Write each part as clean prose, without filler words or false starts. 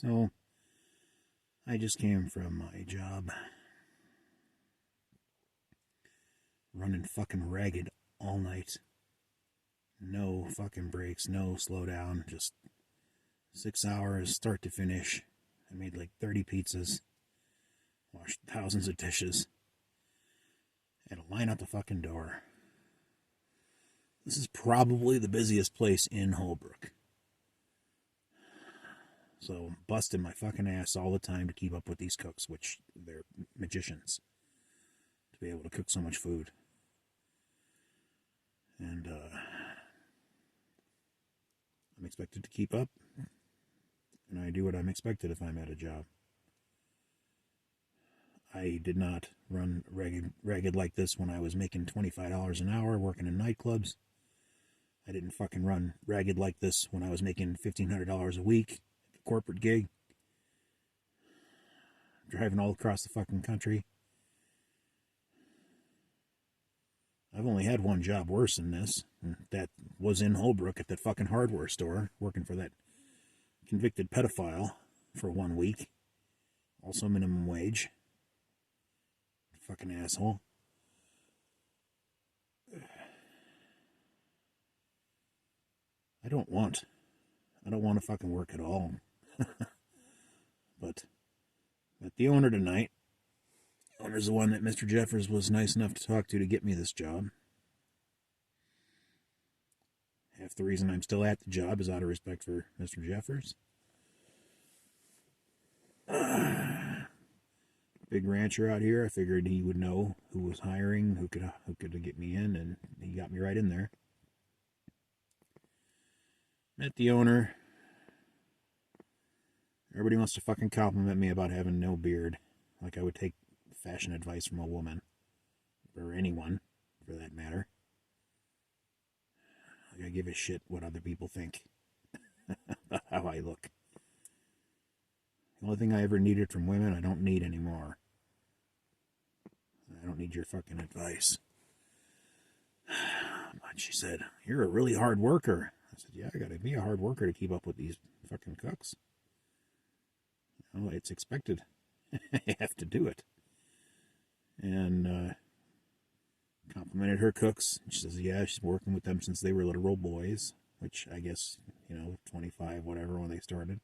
So, I just came from my job running fucking ragged all night. No fucking breaks, no slowdown, just 6 hours, start to finish. I made like 30 pizzas, washed thousands of dishes, had a line out the fucking door. This is probably the busiest place in Holbrook. So, busting my fucking ass all the time to keep up with these cooks, which they're magicians, to be able to cook so much food. And, I'm expected to keep up, and I do what I'm expected if I'm at a job. I did not run ragged like this when I was making $25 an hour working in nightclubs. I didn't fucking run ragged like this when I was making $1,500 a week at the corporate gig. Driving all across the fucking country. I've only had one job worse than this. That was in Holbrook at that fucking hardware store, working for that convicted pedophile for 1 week. Also minimum wage. Fucking asshole. I don't want to fucking work at all. But met the owner tonight. The owner's the one that Mr. Jeffers was nice enough to talk to get me this job. Half the reason I'm still at the job is out of respect for Mr. Jeffers. Big rancher out here. I figured he would know who was hiring, who could get me in, and he got me right in there. Met the owner. Everybody wants to fucking compliment me about having no beard, like I would take fashion advice from a woman, or anyone, for that matter. Like I give a shit what other people think about how I look. The only thing I ever needed from women, I don't need anymore. I don't need your fucking advice. But she said, "You're a really hard worker." I said, "Yeah, I gotta be a hard worker to keep up with these fucking cooks. You know, it's expected. I have to do it." And complimented her cooks. She says, yeah, she's working with them since they were little boys, which I guess, 25, whatever, when they started.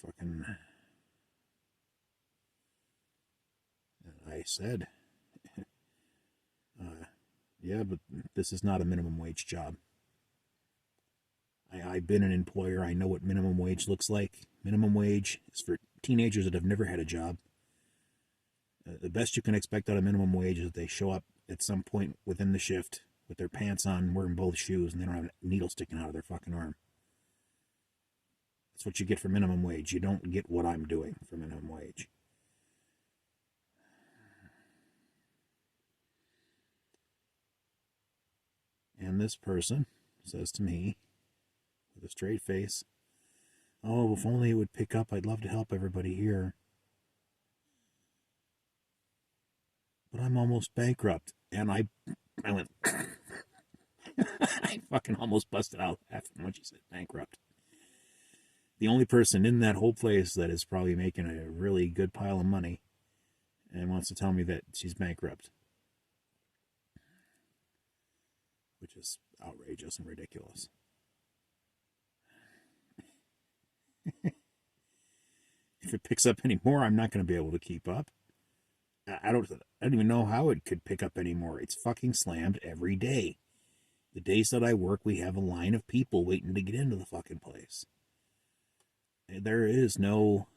Fucking. I said, yeah, but this is not a minimum wage job. I've been an employer. I know what minimum wage looks like. Minimum wage is for teenagers that have never had a job. The best you can expect out of minimum wage is that they show up at some point within the shift with their pants on, wearing both shoes, and they don't have a needle sticking out of their fucking arm. That's what you get for minimum wage. You don't get what I'm doing for minimum wage. And this person says to me, with a straight face, "Oh, if only it would pick up, I'd love to help everybody here. But I'm almost bankrupt." And I went, I fucking almost busted out laughing when she said bankrupt. The only person in that whole place that is probably making a really good pile of money and wants to tell me that she's bankrupt. Which is outrageous and ridiculous. If it picks up anymore, I'm not going to be able to keep up. I don't even know how it could pick up anymore. It's fucking slammed every day. The days that I work, we have a line of people waiting to get into the fucking place. There is no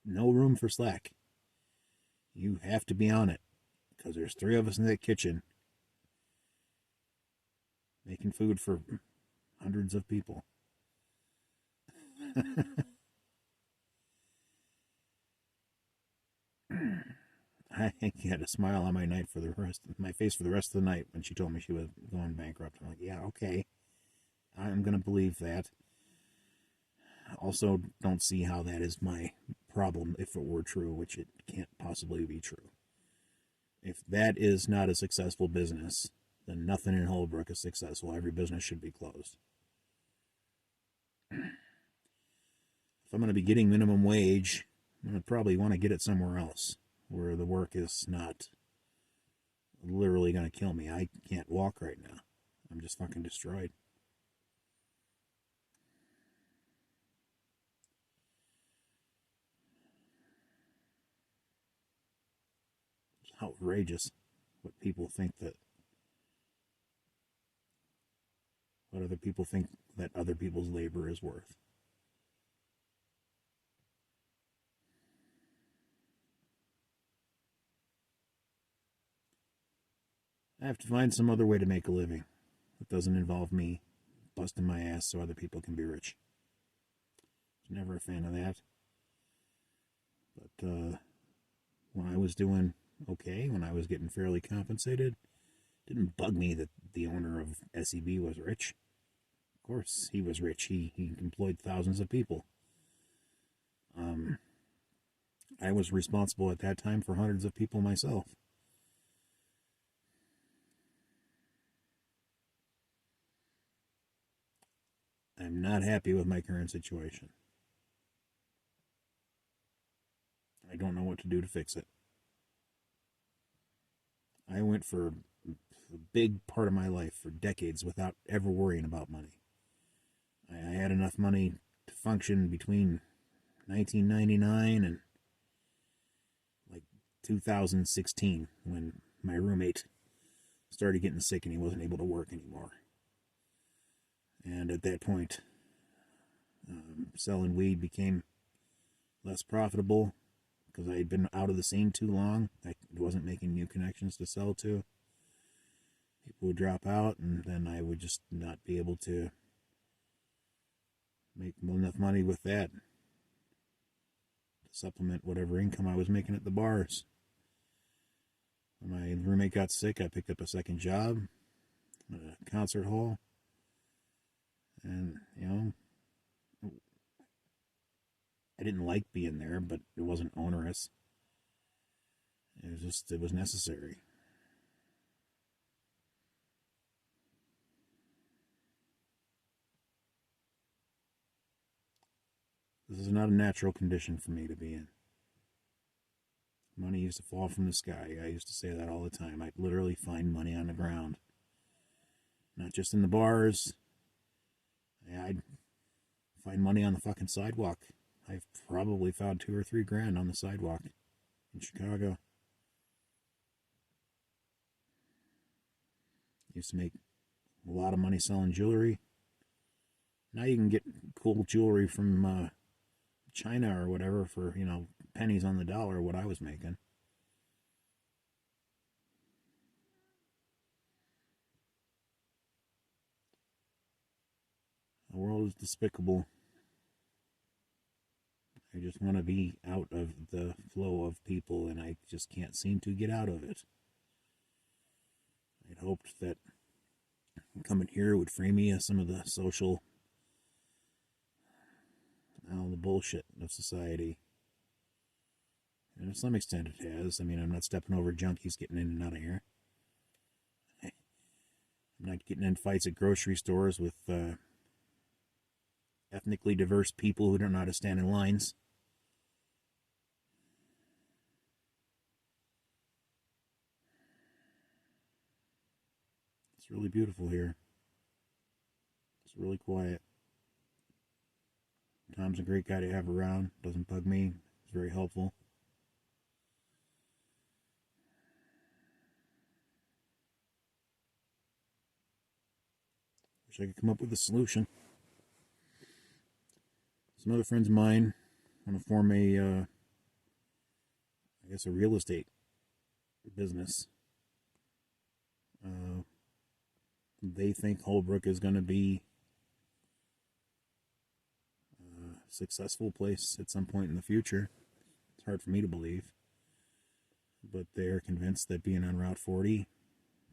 room for slack. You have to be on it, because there's 3 of us in that kitchen making food for hundreds of people. I had a smile on my face for the rest of the night when she told me she was going bankrupt. I'm like, yeah, okay. I'm going to believe that. Also, don't see how that is my problem if it were true, which it can't possibly be true. If that is not a successful business, then nothing in Holbrook is successful. Every business should be closed. if I'm going to be getting minimum wage, I'm going to probably want to get it somewhere else where the work is not literally going to kill me. I can't walk right now. I'm just fucking destroyed. It's outrageous what other people think that other people's labor is worth. I have to find some other way to make a living that doesn't involve me busting my ass so other people can be rich. Never a fan of that. But when I was doing okay, when I was getting fairly compensated, it didn't bug me that the owner of SEB was rich. Of course, he was rich. He employed thousands of people. I was responsible at that time for hundreds of people myself. I'm not happy with my current situation. I don't know what to do to fix it. I went for a big part of my life for decades without ever worrying about money. I had enough money to function between 1999 and like 2016 when my roommate started getting sick and he wasn't able to work anymore. And at that point, selling weed became less profitable because I had been out of the scene too long. I wasn't making new connections to sell to. People would drop out, and then I would just not be able to make enough money with that to supplement whatever income I was making at the bars. When my roommate got sick, I picked up a second job at a concert hall. And, I didn't like being there, but it wasn't onerous. It was necessary. This is not a natural condition for me to be in. Money used to fall from the sky. I used to say that all the time. I'd literally find money on the ground. Not just in the bars. I'd find money on the fucking sidewalk. I've probably found $2 or $3 grand on the sidewalk in Chicago. Used to make a lot of money selling jewelry. Now you can get cool jewelry from China or whatever for, pennies on the dollar, what I was making. The world is despicable. I just want to be out of the flow of people, and I just can't seem to get out of it. I'd hoped that coming here would free me of some of the social, the bullshit of society. And to some extent it has. I mean, I'm not stepping over junkies getting in and out of here. I'm not getting in fights at grocery stores with ethnically diverse people who don't know how to stand in lines. It's really beautiful here. It's really quiet. Tom's a great guy to have around. Doesn't bug me. He's very helpful. Wish I could come up with a solution. Some other friends of mine want to form a real estate business. They think Holbrook is going to be a successful place at some point in the future. It's hard for me to believe. But they're convinced that being on Route 40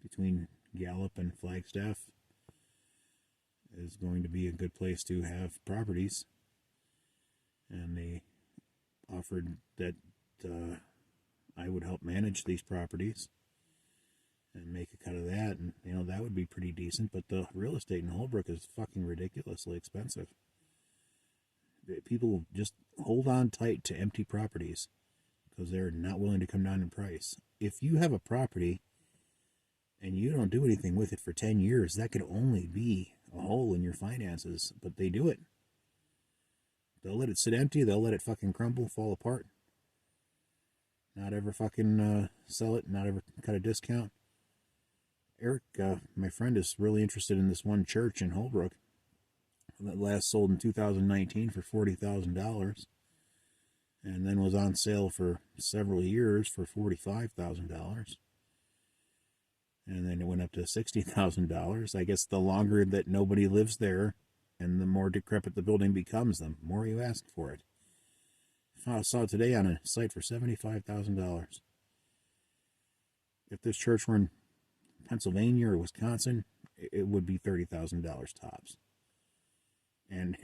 between Gallup and Flagstaff is going to be a good place to have properties. And they offered that I would help manage these properties and make a cut of that, and that would be pretty decent. But the real estate in Holbrook is fucking ridiculously expensive. People just hold on tight to empty properties because they're not willing to come down in price. If you have a property and you don't do anything with it for 10 years, that could only be a hole in your finances, but they do it. They'll let it sit empty, they'll let it fucking crumble, fall apart. Not ever fucking sell it, not ever cut a discount. Eric, my friend, is really interested in this one church in Holbrook that last sold in 2019 for $40,000 and then was on sale for several years for $45,000. And then it went up to $60,000. I guess the longer that nobody lives there and the more decrepit the building becomes, the more you ask for it. I saw it today on a site for $75,000. If this church were in Pennsylvania or Wisconsin, it would be $30,000 tops. And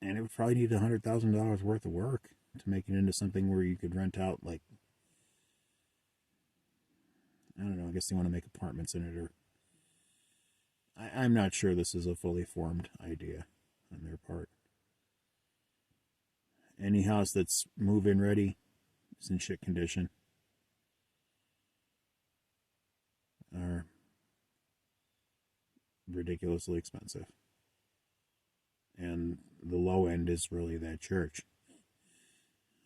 and it would probably need $100,000 worth of work to make it into something where you could rent out, like, I don't know, I guess they want to make apartments in it, or I'm not sure this is a fully formed idea on their part. Any house that's move-in ready is in shit condition, are ridiculously expensive. And the low end is really that church.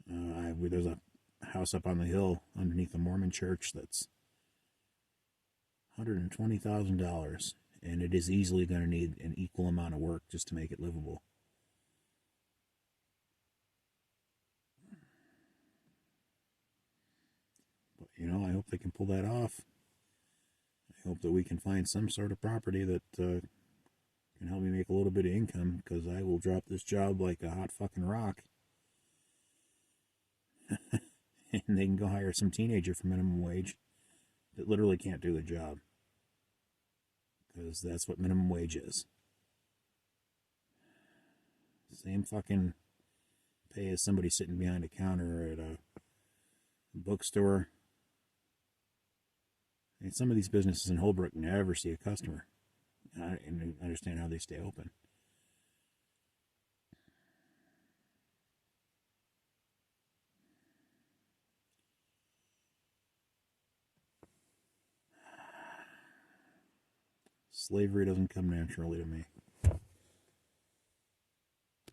There's a house up on the hill underneath the Mormon church that's $120,000, and it is easily going to need an equal amount of work just to make it livable. But, I hope they can pull that off. I hope that we can find some sort of property that can help me make a little bit of income, because I will drop this job like a hot fucking rock. And they can go hire some teenager for minimum wage that literally can't do the job, because that's what minimum wage is. Same fucking pay as somebody sitting behind a counter at a bookstore. And some of these businesses in Holbrook never see a customer. I understand how they stay open. Slavery doesn't come naturally to me.